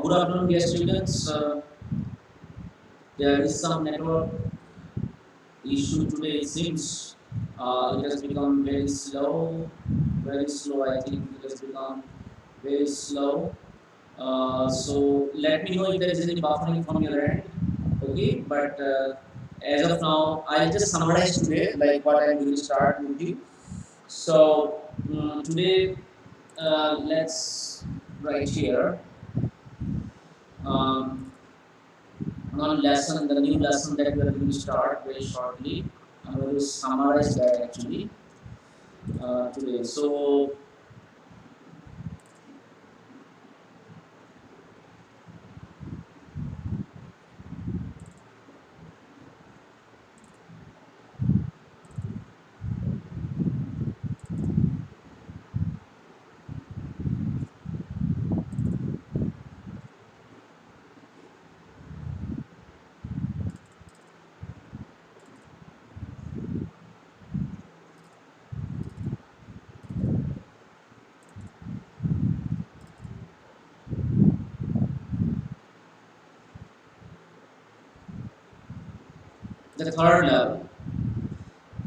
Good afternoon, dear students. There is some network issue today. It seems it has become very slow. Very slow. I think it has become very slow. So let me know if there is any buffering from your end. Okay, but as of now, I'll just summarize today, like what I'm going to start with you. So today, let's write here. Um, one lesson, the new lesson that we are going to start very shortly. I'm going to summarize that actually today. So, the third level.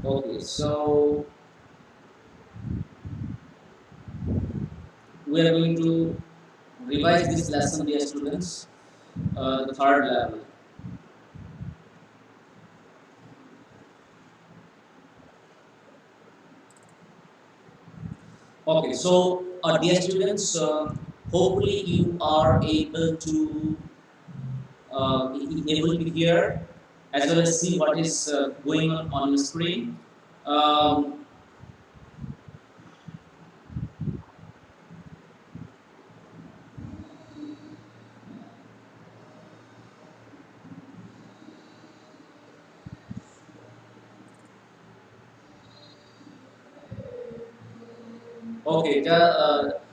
Okay, so we are going to revise this lesson, dear students. The third level. Okay, so dear students, hopefully you are able to hear as well as see what is going on your screen. Um, Okay,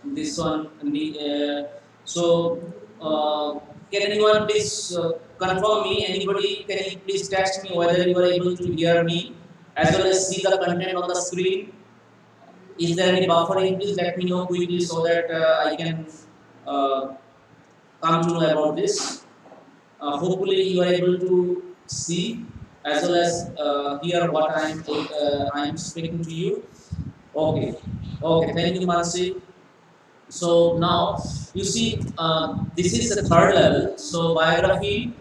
this one. So, can anyone please confirm me? Anybody, can you please text me whether you are able to hear me as well as see the content on the screen? Is there any buffering? Please let me know quickly so that I can uh, come to know about this. Hopefully, you are able to see as well as hear what I am speaking to you. Okay, okay. Thank you, Mansi. So now you see, this is the third level. So biography,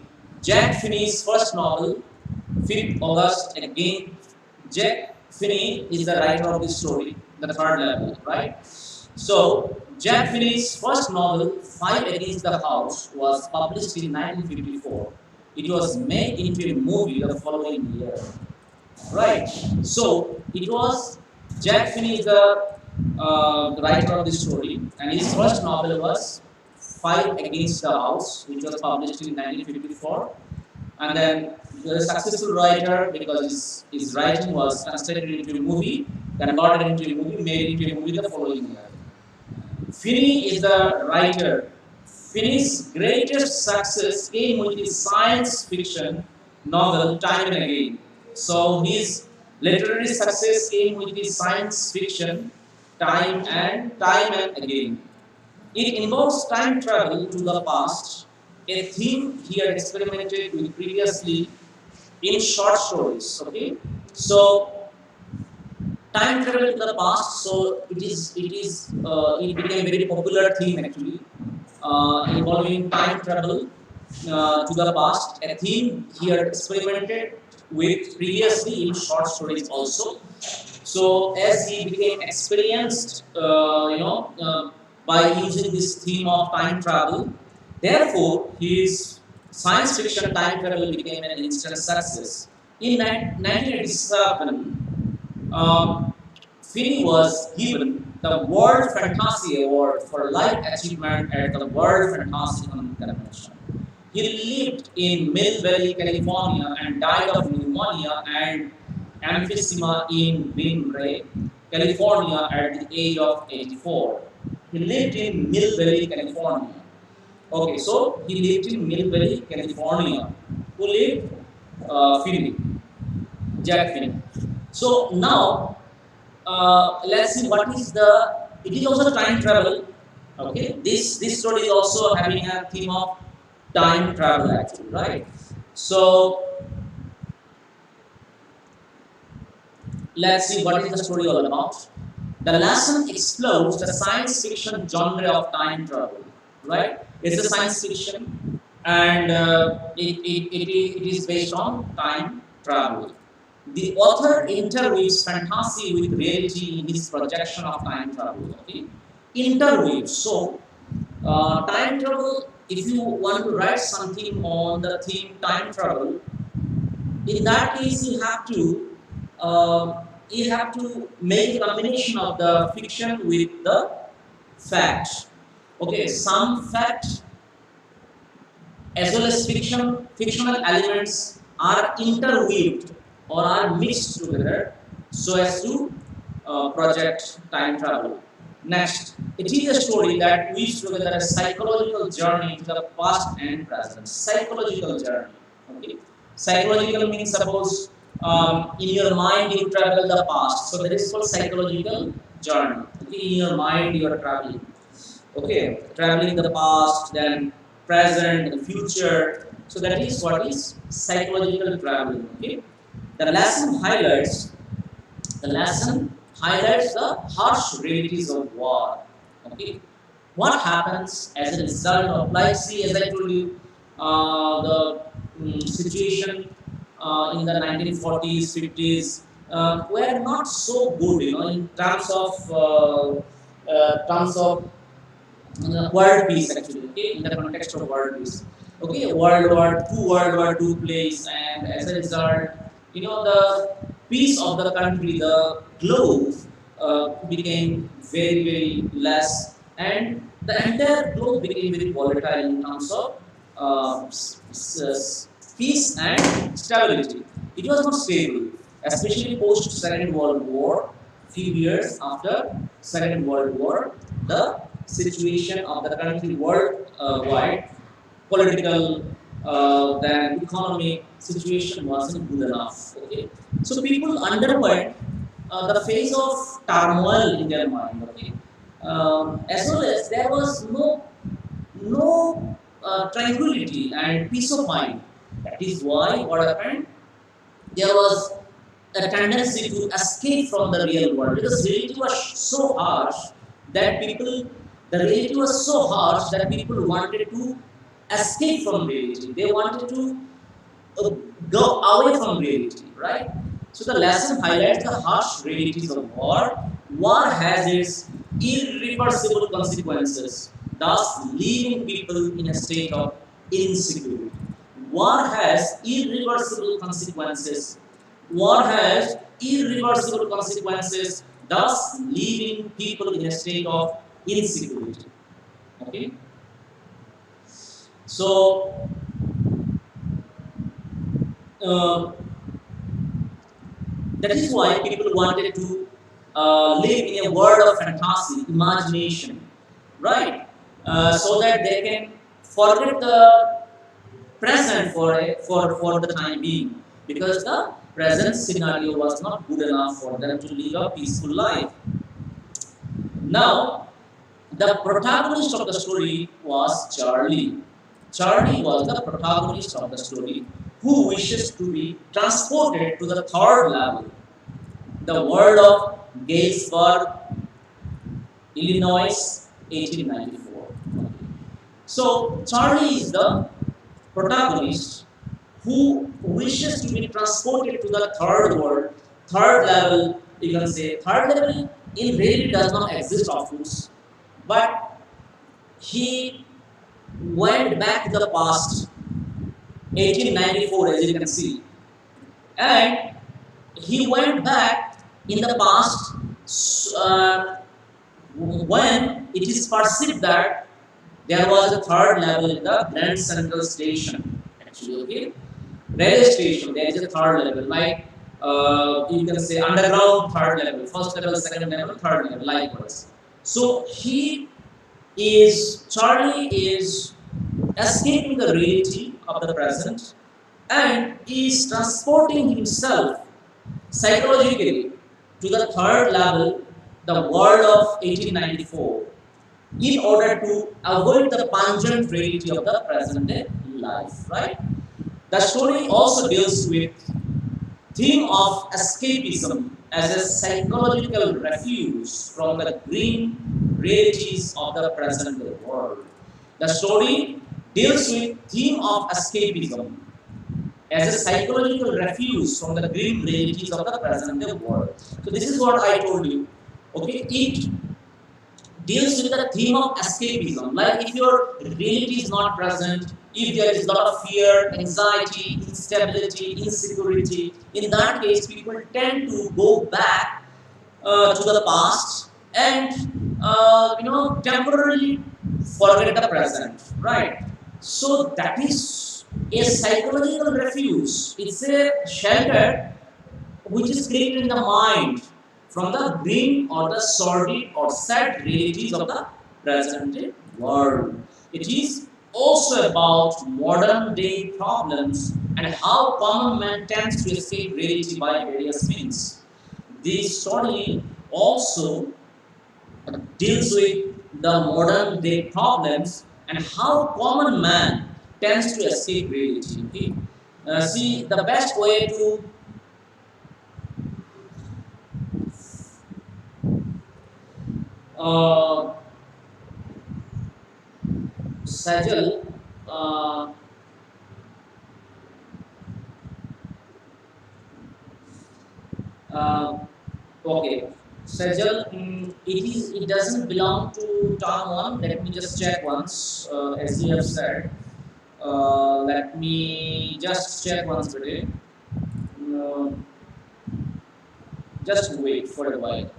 Jack Finney's first novel, 5th August, and again, Jack Finney is the writer of this story, the third level, right? So Jack Finney's first novel, Five Against the House, was published in 1954. It was made into a movie the following year. Right. So it was Jack Finney is the writer of this story, and his first novel was Fight Against the House, which was published in 1954. And then he was a successful writer because his writing was translated into a movie, converted into a movie, made into a movie the following year. Finney is the writer. Finney's greatest success came with his science fiction novel Time and Again. So his literary success came with his science fiction Time and Again. It involves time travel to the past, a theme he had experimented with previously in short stories. Okay, so time travel to the past. So it became a very popular theme actually, involving time travel to the past. A theme he had experimented with previously in short stories also. So as he became experienced, by using this theme of time travel, therefore his science fiction time travel became an instant success. In 1987, Finney was given the World Fantasy Award for life achievement at the World Fantasy Convention. He lived in Mill Valley, California, and died of pneumonia and emphysema in Winray, California, at the age of 84. He lived in Mill Valley, California. Okay, so he lived in Mill Valley, California. Who lived? Finney, Jack Finney. So now let's see what is the. It is also time travel. Okay, this story is also having a theme of time travel actually, right? So let's see what is the story all about. The lesson explores the science fiction genre of time travel, right? It's a science fiction, and it is based on time travel. The author interweaves fantasy with reality in his projection of time travel. Okay, interweaves. So, time travel. If you want to write something on the theme time travel, in that case you have to make a combination of the fiction with the fact. Okay, some fact as well as fictional elements are interweaved or are mixed together so as to project time travel. Next, it is a story that weaves together a psychological journey to the past and present. Psychological journey. Okay. Psychological means suppose in your mind you travel the past. So that is called psychological journey. Okay. In your mind you are traveling. Okay, traveling the past, then present, the future. So that is what is psychological traveling. Okay, the lesson highlights the lesson highlights the harsh realities of war. Okay, what happens as a result of, like, see, as I told you, the situation in the 1940s, 50s were not so good, in terms of world peace actually, okay, in the context of world peace. Okay, World War II place, and as a result, the peace of the country, the globe, became very, very less, and the entire globe became very volatile in terms of peace and stability. It was not stable, especially post Second World War. Few years after Second World War, the situation of the country worldwide, political, then economic situation wasn't good enough. Okay, so people underwent the phase of turmoil in their mind. Okay, as well as there was no tranquility and peace of mind. That is why what happened, there was a tendency to escape from the real world because reality was so harsh that the reality was so harsh that people wanted to escape from reality. They wanted to uh, go away from reality, right? So the lesson highlights the harsh realities of war. War has its irreversible consequences, thus leaving people in a state of insecurity. War has irreversible consequences. War has irreversible consequences, thus leaving people in a state of insecurity. Okay? So, uh, that is why people wanted to live in a world of fantasy, imagination, right? So that they can forget the present for the time being, because the present scenario was not good enough for them to live a peaceful life. Now, the protagonist of the story was Charlie. Charlie was the protagonist of the story who wishes to be transported to the third level, the world of Galesburg, Illinois, 1894. So, Charlie is the protagonist who wishes to be transported to the third world, third level. You can say third level in reality does not exist, of course, but he went back to the past, 1894, as you can see, and he went back in the past when it is perceived that there was a third level in the Grand Central Station. Actually, okay, railway station, there is a third level, like you can say underground third level, first level, second level, third level, likewise. So Charlie is escaping the reality of the present and is transporting himself psychologically to the third level, the world of 1894. in order to avoid the pungent reality of the present day life, right? The story also deals with theme of escapism as a psychological refuge from the grim realities of the present day world. The story deals with theme of escapism as a psychological refuge from the grim realities of the present day world. So this is what I told you. Okay, it deals with the theme of escapism. Like if your reality is not present, if there is a lot of fear, anxiety, instability, insecurity, in that case, people tend to go back to the past and temporarily forget the present, right? So that is a psychological refuge. It's a shelter which is created in the mind from the grim or the sordid or sad realities of the present world. It is also about modern day problems and how common man tends to escape reality by various means. This story also deals with the modern day problems and how common man tends to escape reality. Okay? See, the best way to uh, Sajal, uh, uh, okay, Sajal, it doesn't belong to town one. Let me just check once, as you have said. Let me just check once today. Uh, just wait for a while.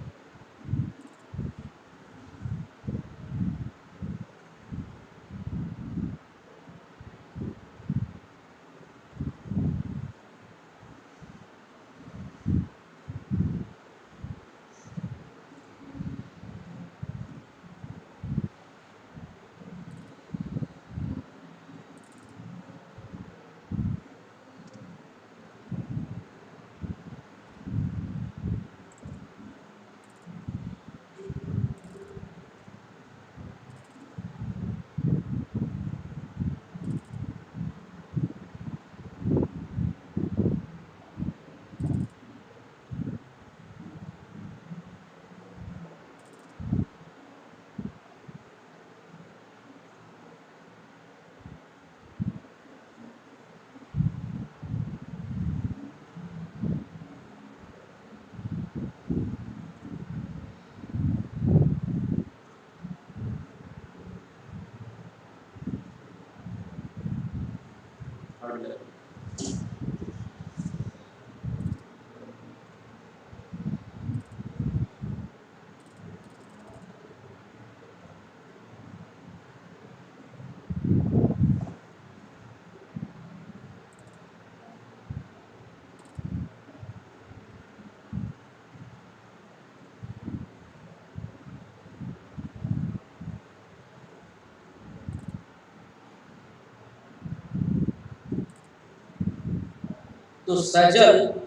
So Sajal,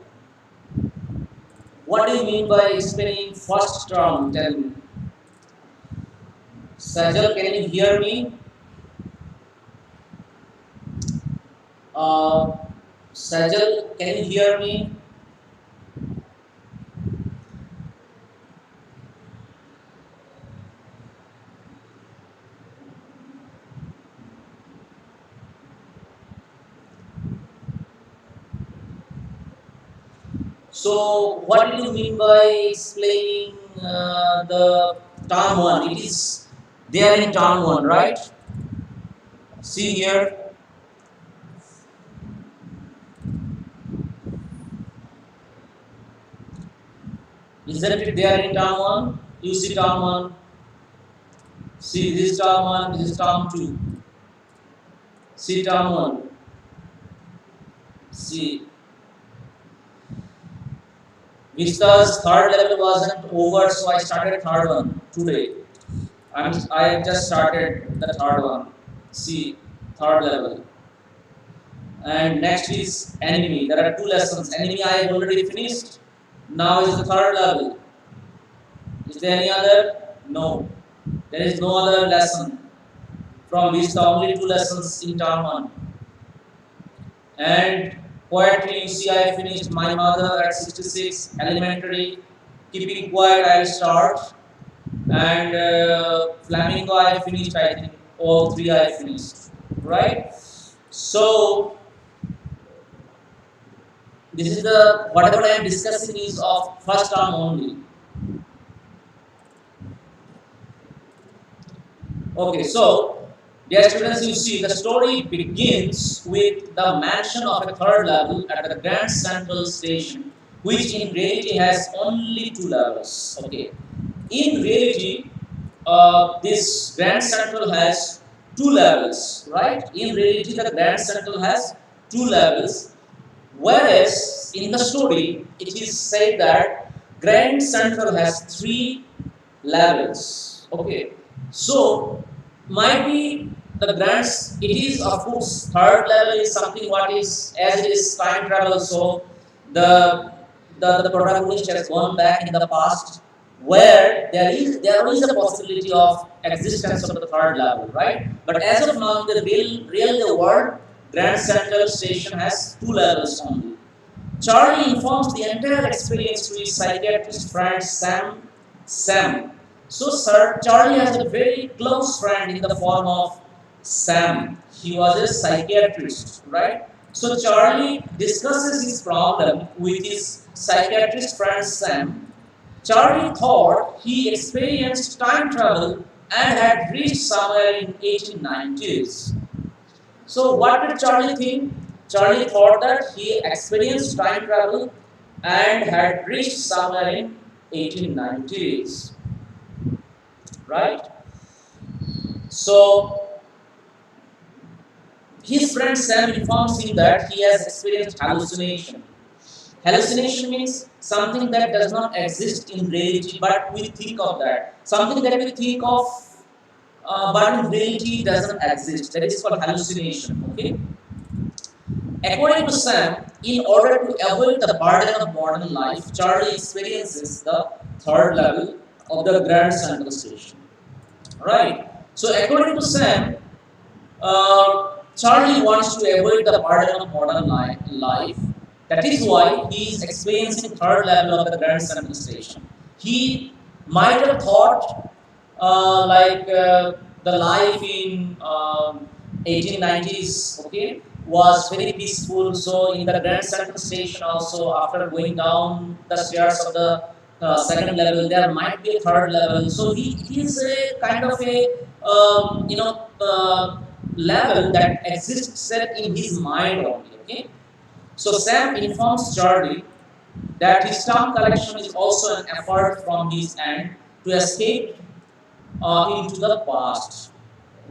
what do you mean by explaining first term? Tell me. Sajal, can you hear me? Uh, Sajal, can you hear me? So, what do you mean by explaining the term one? It is there in term one, right? See here, isn't it there in term one? You see term one. See this is term one. This is term two. See term one. See, Vista's third level wasn't over, so I started third one today. I just started the third one. See, third level. And next is enemy. There are two lessons. Enemy I have already finished. Now is the third level. Is there any other? No. There is no other lesson from which the only two lessons in term 1. And poetry, you see, I finished My Mother at 66, elementary. Keeping quiet, I'll start. And flamingo, I finished, I think. All three I finished. Right? So, this is the, whatever I am discussing is of first term only. Okay, so, dear students, you see, the story begins with the mention of a third level at the Grand Central Station, which in reality has only two levels. Okay, in reality, this Grand Central has two levels, right? In reality, the Grand Central has two levels, whereas in the story, it is said that Grand Central has three levels. Okay, so might be the grants. It is of course third level is something what is as it is time travel. So the the protagonist has gone back in the past where there is a possibility of existence of the third level, right? But as of now, the real the world Grand Central Station has two levels only. Charlie informs the entire experience to his psychiatrist friend Sam. So, Sir Charlie has a very close friend in the form of Sam. He was a psychiatrist, right? So, Charlie discusses his problem with his psychiatrist friend Sam. Charlie thought he experienced time travel and had reached somewhere in 1890s. So what did Charlie think? Charlie thought that he experienced time travel and had reached somewhere in 1890s, right? So his friend Sam informs him that he has experienced hallucination. Hallucination means something that does not exist in reality, but we think of that. Something that we think of, but in reality doesn't exist. That is called hallucination. Okay. According to Sam, in order to avoid the burden of modern life, Charlie experiences the third level of the Grand Central Station. Right. So, according to Sam, Charlie wants to avoid the burden of modern life. That is why he is experiencing third level of the Grand Central Station. He might have thought the life in 1890s, okay, was very peaceful. So in the Grand Central Station also, after going down the stairs of the second level, there might be a third level. So it is a kind of a level that exists set in his mind only. Okay. So Sam informs Charlie that his stamp collection is also an effort from his end to escape into the past.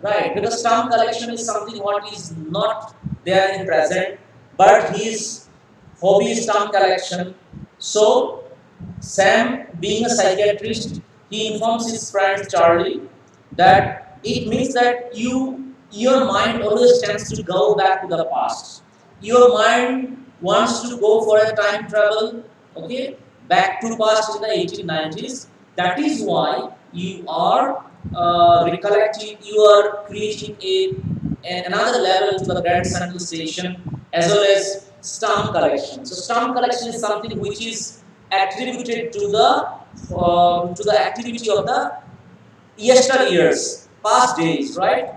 Right, because stamp collection is something what is not there in present, but his hobby is stamp collection. So Sam, being a psychiatrist, he informs his friend Charlie that it means that your mind always tends to go back to the past. Your mind wants to go for a time travel, okay, back to past in the 1890s. That is why you are recollecting, you are creating another level to the Grand Central Station as well as stamp collection. So stamp collection is something which is attributed to the activity of the yesteryears, past days, right?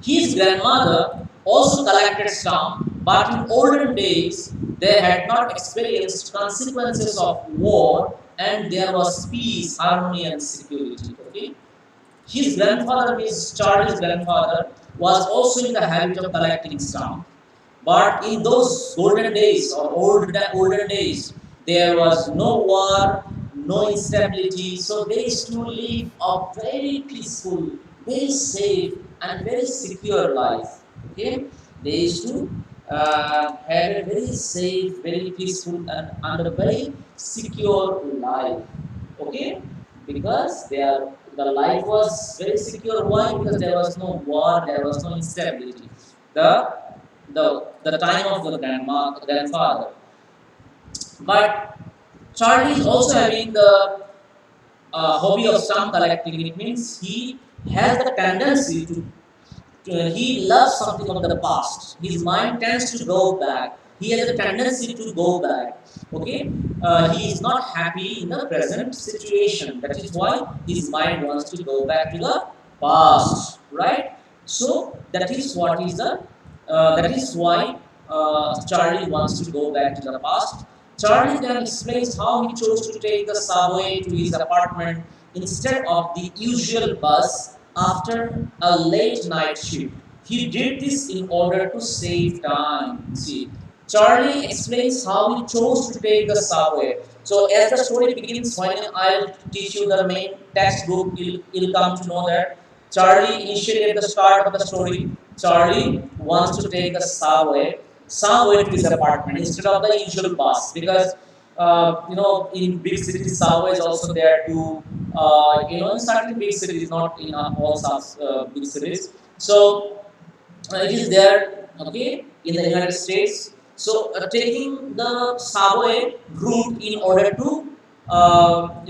His grandmother also collected stamps, but in olden days they had not experienced consequences of war and there was peace, harmony, and security. Okay? His grandfather, Miss Charlie's grandfather, was also in the habit of collecting stamps. But in those golden days or olden days, there was no war, no instability. So they used to live a very peaceful, very safe, and very secure life. Okay, they used to have a very safe, very peaceful, and a very secure life. Okay, because the life was very secure. Why? Because there was no war, there was no instability. The the time of the grandfather. But Charlie is also having the hobby of stamp collecting. It means he has the tendency to he loves something of the past. His mind tends to go back. He has a tendency to go back. Okay, he is not happy in the present situation. That is why his mind wants to go back to the past, right? So that is what is the that is why Charlie wants to go back to the past. Charlie then explains how he chose to take the subway to his apartment instead of the usual bus after a late night shift. He did this in order to save time. See, Charlie explains how he chose to take the subway. So, as the story begins, when I'll teach you the main textbook, you'll come to know that Charlie, initially at the start of the story, Charlie wants to take the subway to his apartment instead of the usual bus because in big cities subway is also there to in certain big cities, not in all big cities. So it is there, okay, in the United States. So taking the subway route in order to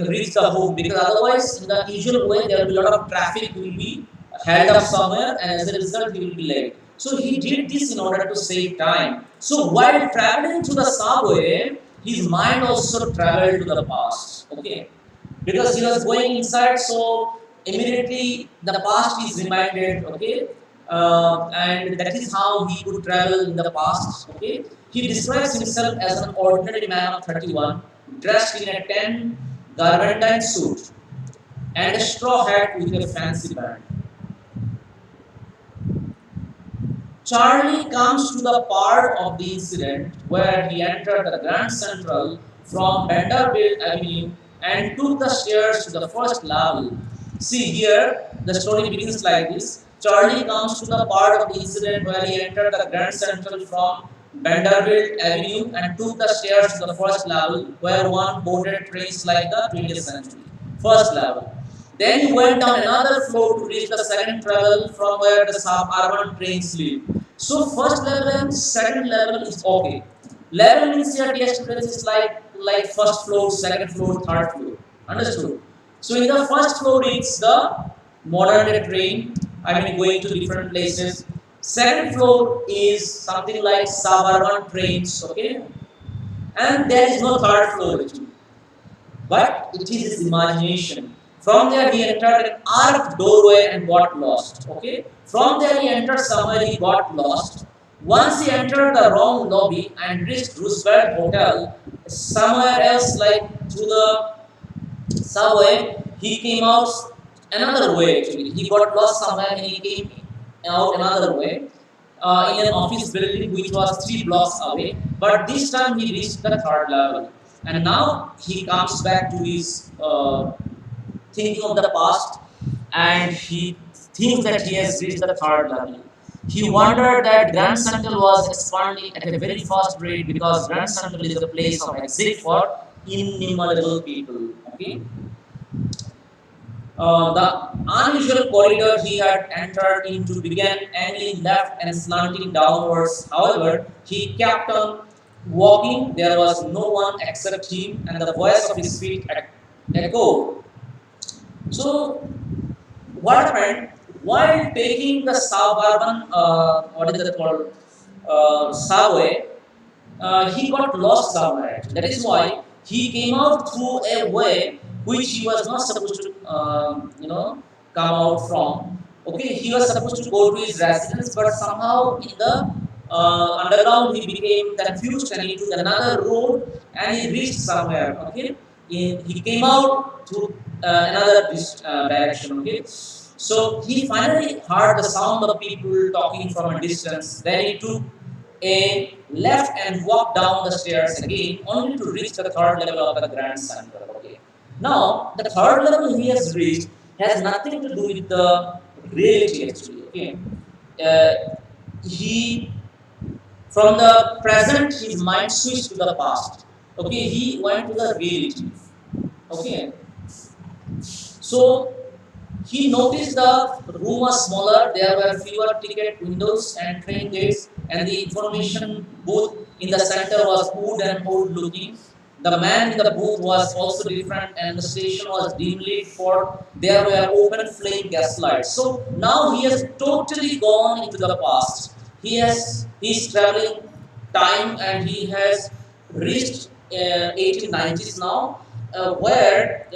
reach the home, because otherwise in the usual way there will be a lot of traffic will be held up somewhere, and as a result he will be late. So he did this in order to save time. So while traveling to the subway, his mind also traveled to the past. Okay, because he was going inside, so immediately the past is reminded. Okay, and that is how he could travel in the past. Okay, he describes himself as an ordinary man of 31, dressed in a tan garmentine suit and a straw hat with a fancy band. Charlie comes to the part of the incident where he entered the Grand Central from Vanderbilt Avenue and took the stairs to the first level. See here, the story begins like this. Charlie comes to the part of the incident where he entered the Grand Central from Vanderbilt Avenue and took the stairs to the first level where one boarded trains like the 20th century. First level. Then he went down another floor to reach the second level from where the suburban trains leave. So first level and second level is okay. Level means your test place is like first floor, second floor, third floor. Understood? So in the first floor it's the modern day train. I mean going to different places. Second floor is something like suburban trains. Okay, and there is no third floor actually, but it is his imagination. From there, he entered an arched doorway and got lost. Okay. From there, he entered somewhere, he got lost. Once he entered the wrong lobby and reached Roosevelt Hotel, somewhere else, like through the subway, he came out another way actually. He got lost somewhere and he came out another way in an office building which was 3 blocks away. But this time he reached the third level. And now he comes back to his thinking of the past, and he thinks that he has reached the third level. He wondered that Grand Central was expanding at a very fast rate because Grand Central is a place of exit for innumerable people. Okay. The unusual corridor he had entered into began angling left and slanting downwards. However, he kept on walking. There was no one except him, and the voice of his feet echoed. So, what happened while taking the suburban, what is that called, subway? He got lost somewhere. That is why he came out through a way which he was not supposed to, come out from. Okay, he was supposed to go to his residence, but somehow in the underground he became confused and he took another road and he reached somewhere. Okay, he came out through another direction. Okay, so he finally heard the sound of people talking from a distance. Then he took a left and walked down the stairs again, only to reach the third level of the Grand Central. Okay. Now, the third level he has reached has nothing to do with the reality actually. Okay. He, from the present, his mind switched to the past. Okay, he went to the reality. Okay. So, he noticed the room was smaller, there were fewer ticket windows and train gates, and the information booth in the center was wood and old looking. The man in the booth was also different, and the station was dimly lit, for there were open flame gas lights. So now he has totally gone into the past. He's traveling time, and he has reached 1890s now, where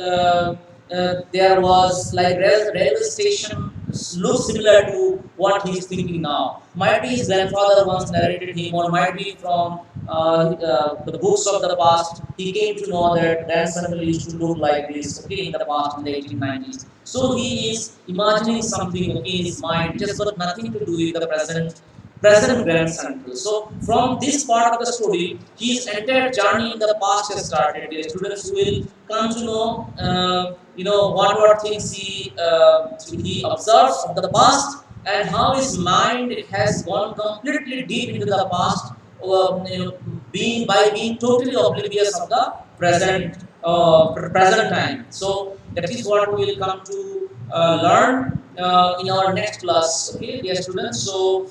there was like railway station looks similar to what he's thinking now. Might be his grandfather once narrated him, or might be from the books of the past. He came to know that Grand Central used to look like this, okay, in the past, in the 1890s. So he is imagining something, okay, in his mind which has got nothing to do with the present Grand Central. So from this part of the story, his entire journey in the past has started. The students will come to know, what things he observes of the past, and how his mind has gone completely deep into the past, being totally oblivious of the present time. So that is what we will come to learn in our next class. Okay, dear students. So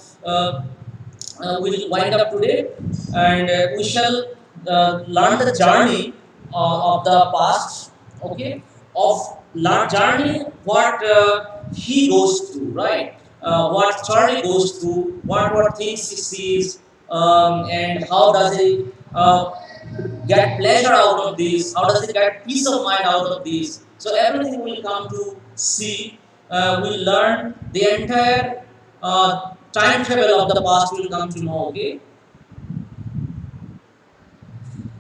we'll wind up today, and we shall learn the journey of the past. Okay, of journey what he goes through, right? What Charlie goes through, what things he sees, and how does he get pleasure out of this? How does he get peace of mind out of this? So everything will come to see. We'll learn the entire time travel of the past. Will come to know. Okay.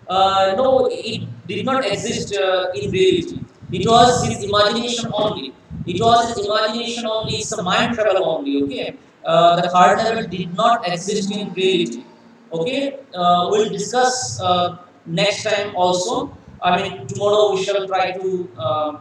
No, it did not exist in reality. It was his imagination only. It was his imagination only. It's a mind travel only. Okay. The third level did not exist in reality. Okay. We'll discuss next time also. I mean, tomorrow we shall try to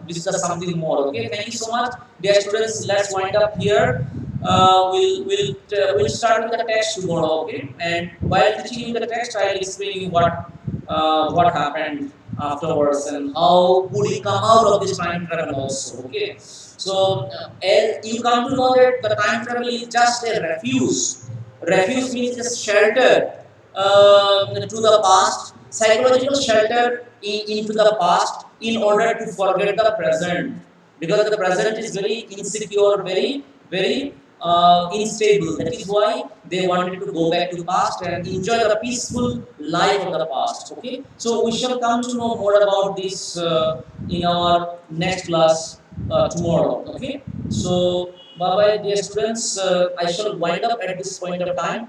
discuss something more. Okay. Thank you so much, dear students. Let's wind up here. We'll start with the text tomorrow. Okay. And while teaching you the text, I'll explain you what happened afterwards, and how could he come out of this time travel also. Okay, so as you come to know that the time travel is just a refuge means just shelter to the past, psychological shelter into the past, in order to forget the present, because the present is very insecure, very unstable. That is why they wanted to go back to the past and enjoy the peaceful life of the past. Okay, so we shall come to know more about this in our next class tomorrow. Okay, so bye bye, dear students. I shall wind up at this point of time.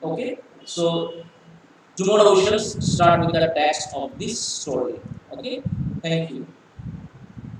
Okay, so tomorrow we shall start with the text of this story. Okay, thank you.